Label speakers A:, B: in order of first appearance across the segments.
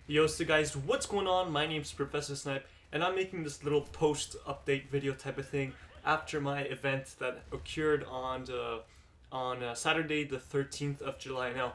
A: Yo, so guys, what's going on? My name's ProfessorSnipe, and I'm making this little post-update video type of thing after my event that occurred on Saturday, the 13th of July. Now,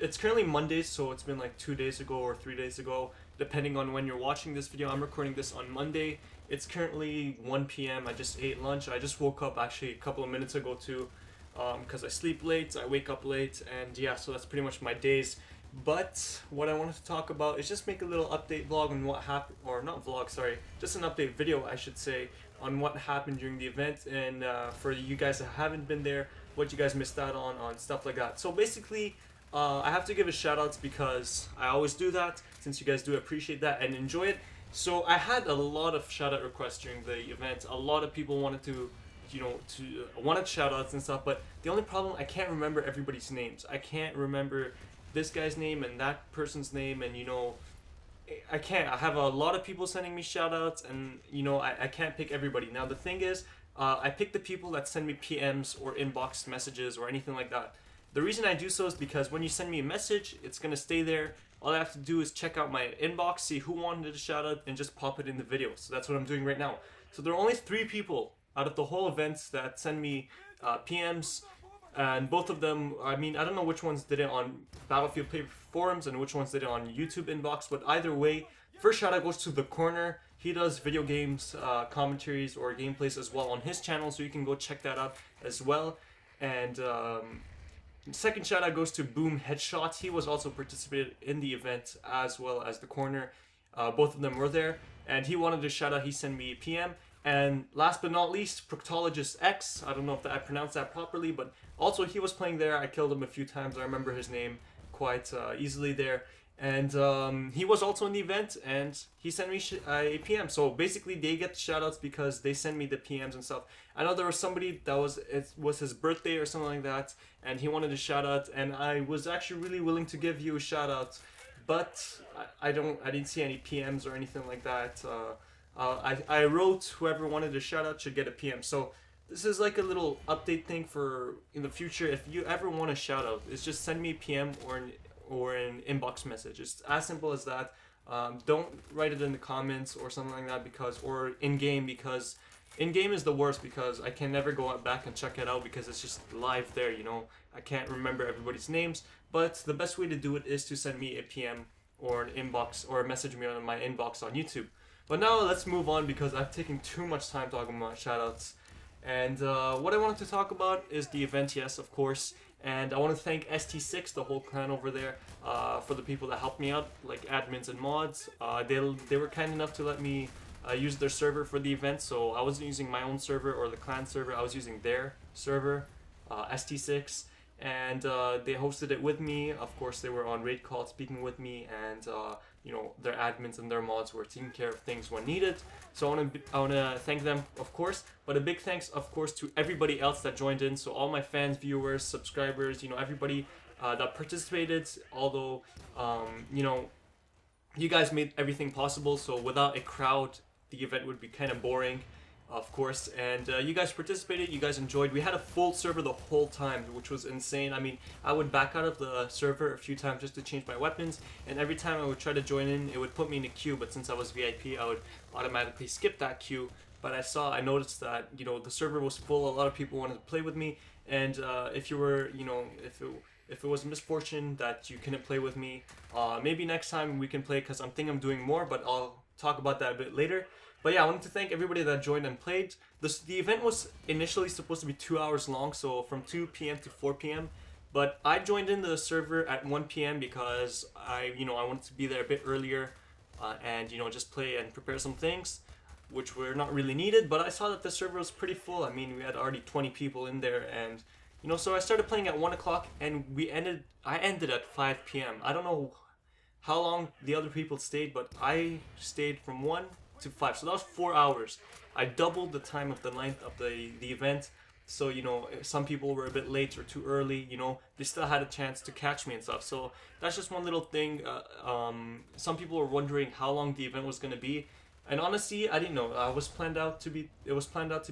A: it's currently Monday, so it's been like 2 days ago or 3 days ago, depending on when you're watching this video. I'm recording this on Monday. It's currently 1 p.m. I just ate lunch. I just woke up actually a couple of minutes ago too, because I sleep late, I wake up late, and yeah, so that's pretty much my days. But what I wanted to talk about is just make a little update vlog on what happened, or not vlog, sorry, just an update video, I should say, on what happened during the event, and for you guys that haven't been there, what you guys missed out on stuff like that. So basically, I have to give a shout outs because I always do that, since you guys do appreciate that and enjoy it. So I had a lot of shout out requests during the event. A lot of people wanted to wanted shout outs and stuff, but the only problem, I can't remember everybody's names. I can't remember this guy's name and that person's name, and I can't. I have a lot of people sending me shout outs, and I can't pick everybody. Now the thing is, I pick the people that send me PMs or inbox messages or anything like that. The reason I do so is because when you send me a message, it's gonna stay there. All I have to do is check out my inbox, see who wanted a shout out, and just pop it in the video. So that's what I'm doing right now. So there are only 3 people out of the whole event that send me PMs, and both of them, I mean, I don't know which ones did it on Battlefield Play forums and which ones did it on YouTube inbox, but either way, first shout out goes to The Corner. He does video games commentaries or gameplays as well on his channel, so you can go check that out as well. And second shout out goes to Boom Headshot. He was also participated in the event as well as The Corner. Both of them were there, and he wanted to shout out. He sent me a PM. And last but not least, Proctologist X. I don't know if I pronounced that properly, but also he was playing there. I killed him a few times. I remember his name quite easily there. And he was also in the event, and he sent me a PM. So basically, they get the shoutouts because they send me the PMs and stuff. I know there was somebody that it was his birthday or something like that, and he wanted a shout out, and I was actually really willing to give you a shout out, but I didn't see any PMs or anything like that. I wrote whoever wanted a shout out should get a PM. So this is like a little update thing for in the future. If you ever want a shout out, it's just send me a PM or an inbox message. It's as simple as that. Don't write it in the comments or something like that or in game, because in game is the worst because I can never go back and check it out because it's just live there. I can't remember everybody's names. But the best way to do it is to send me a PM or an inbox or message me on my inbox on YouTube. But now let's move on because I've taken too much time talking about shoutouts. And what I wanted to talk about is the event, yes, of course. And I want to thank ST6, the whole clan over there, for the people that helped me out, like admins and mods. They were kind enough to let me use their server for the event, so I wasn't using my own server or the clan server. I was using their server, ST6. And they hosted it with me. Of course, they were on raid call speaking with me, and their admins and their mods were taking care of things when needed. So I wanna thank them, of course. But a big thanks, of course, to everybody else that joined in. So all my fans, viewers, subscribers, everybody that participated. Although you guys made everything possible. So without a crowd, the event would be kind of boring. Of course, and you guys participated, you guys enjoyed. We had a full server the whole time, which was insane. I mean, I would back out of the server a few times just to change my weapons, and every time I would try to join in, it would put me in a queue, but since I was VIP, I would automatically skip that queue. But I noticed that, the server was full, a lot of people wanted to play with me, and if you were, if it was misfortune that you couldn't play with me, maybe next time we can play, because I'm thinking I'm doing more, but I'll talk about that a bit later. But yeah, I wanted to thank everybody that joined and played. The event was initially supposed to be 2 hours long, so from 2 p.m. to 4 p.m. But I joined in the server at 1 p.m. because I wanted to be there a bit earlier, and just play and prepare some things, which were not really needed. But I saw that the server was pretty full. I mean, we had already 20 people in there, and so I started playing at 1 o'clock, and I ended at 5 p.m. I don't know how long the other people stayed, but I stayed from 1 to 5, so that was 4 hours. I doubled the time of the length of the event. So some people were a bit late or too early. They still had a chance to catch me and stuff. So that's just one little thing. Some people were wondering how long the event was gonna be, and honestly, I didn't know. It was planned out to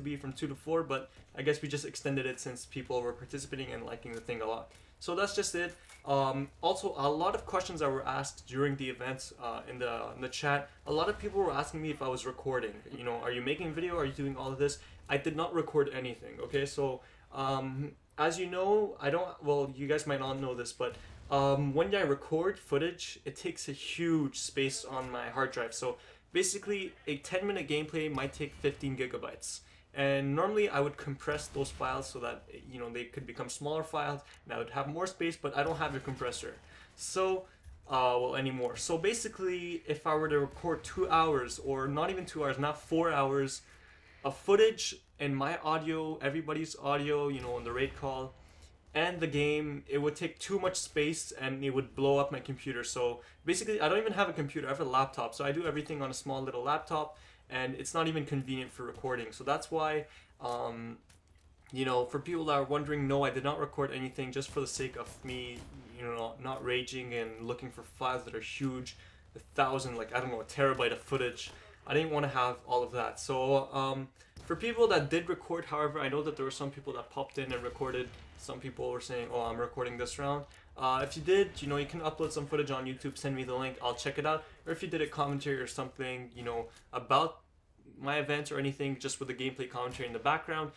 A: be from 2 to 4, but I guess we just extended it since people were participating and liking the thing a lot. So that's just it. Also, a lot of questions that were asked during the events in the chat. A lot of people were asking me if I was recording. You know, are you making a video? Are you doing all of this? I did not record anything. Okay, so as you know, I don't. Well, you guys might not know this, but when I record footage, it takes a huge space on my hard drive. So basically, a 10-minute gameplay might take 15 gigabytes. And normally I would compress those files so that, you know, they could become smaller files and I would have more space, but I don't have a compressor. So, well, anymore. So basically, if I were to record 2 hours, or not even 2 hours, not 4 hours of footage and my audio, everybody's audio, you know, on the raid call, and the game, it would take too much space and it would blow up my computer. So basically, I don't even have a computer, I have a laptop. So I do everything on a small little laptop, and it's not even convenient for recording. So that's why, you know, for people that are wondering, no, I did not record anything, just for the sake of me, you know, not raging and looking for files that are huge, 1,000, like, I don't know, a terabyte of footage. I didn't want to have all of that. So for people that did record, however, I know that there were some people that popped in and recorded. Some people were saying, oh, I'm recording this round. If you did, you know, you can upload some footage on YouTube, send me the link, I'll check it out. Or if you did a commentary or something, you know, about my events or anything, just with the gameplay commentary in the background,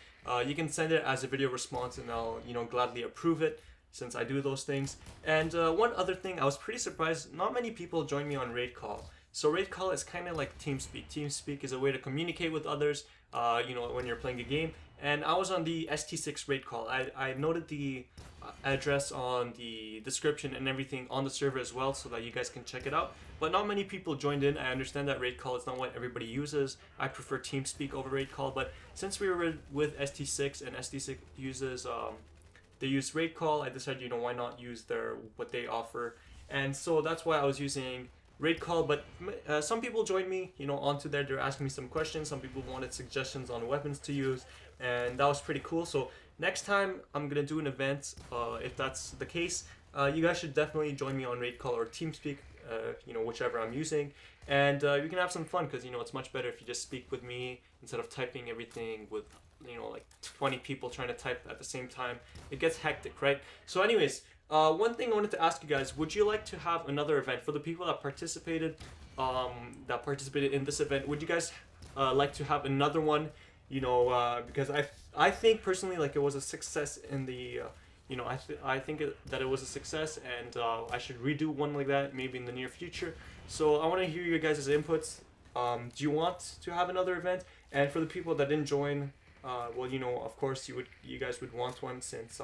A: you can send it as a video response and I'll, you know, gladly approve it, since I do those things. And one other thing, I was pretty surprised, not many people joined me on Raid Call. So Raid Call is kind of like TeamSpeak. TeamSpeak is a way to communicate with others, you know, when you're playing a game. And I was on the ST6 Raid Call. I noted the address on the description and everything on the server as well, so that you guys can check it out. But not many people joined in. I understand that Raid Call is not what everybody uses. I prefer TeamSpeak over Raid Call. But since we were with ST6 and ST6 uses, they use Raid Call, I decided, you know, why not use what they offer. And so that's why I was using Raid Call. But some people joined me, you know, onto there. They're asking me some questions. Some people wanted suggestions on weapons to use, and that was pretty cool. So next time I'm gonna do an event, if that's the case, you guys should definitely join me on Raid Call or TeamSpeak, you know, whichever I'm using, and you can have some fun, because, you know, it's much better if you just speak with me instead of typing everything with, you know, like 20 people trying to type at the same time. It gets hectic, right? So anyways, one thing I wanted to ask you guys, would you like to have another event for the people that participated in this event? Would you guys like to have another one? You know, because I think personally, like, it was a success in the you know, I think that it was a success, and I should redo one like that maybe in the near future. So I want to hear your guys' inputs. Do you want to have another event? And for the people that didn't join, well, you know, of course you guys would want one, since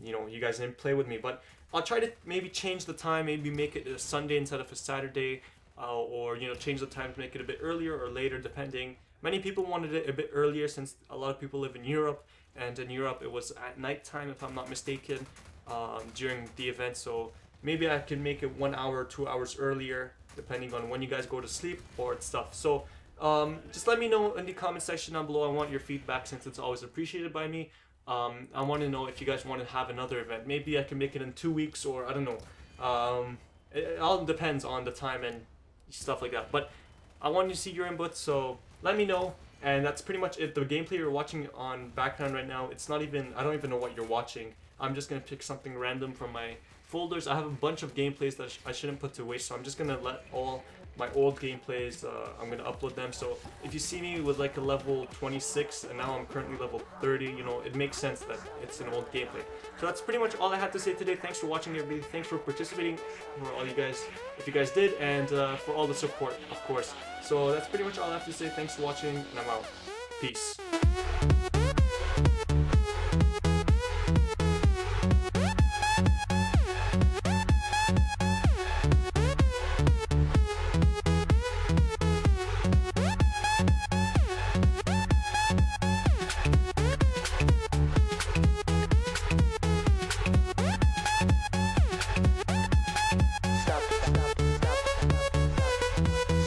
A: you know, you guys didn't play with me. But I'll try to maybe change the time, maybe make it a Sunday instead of a Saturday, or, you know, change the time to make it a bit earlier or later, depending. Many people wanted it a bit earlier, since a lot of people live in Europe, and in Europe it was at nighttime, if I'm not mistaken, during the event. So maybe I could make it 1 hour or 2 hours earlier, depending on when you guys go to sleep or stuff. So just let me know in the comment section down below. I want your feedback, since it's always appreciated by me. I want to know if you guys want to have another event. Maybe I can make it in 2 weeks, or I don't know. It all depends on the time and stuff like that. But I want to see your input, so let me know. And that's pretty much it. The gameplay you're watching on background right now, it's not even, I don't even know what you're watching. I'm just going to pick something random from my folders. I have a bunch of gameplays that I shouldn't put to waste, so I'm just going to let all my old gameplays, I'm going to upload them. So if you see me with like a level 26 and now I'm currently level 30, you know, it makes sense that it's an old gameplay. So that's pretty much all I had to say today. Thanks for watching, everybody. Thanks for participating, for all you guys, if you guys did, and for all the support, of course. So that's pretty much all I have to say. Thanks for watching, and I'm out. Peace.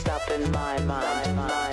B: Stop in my mind.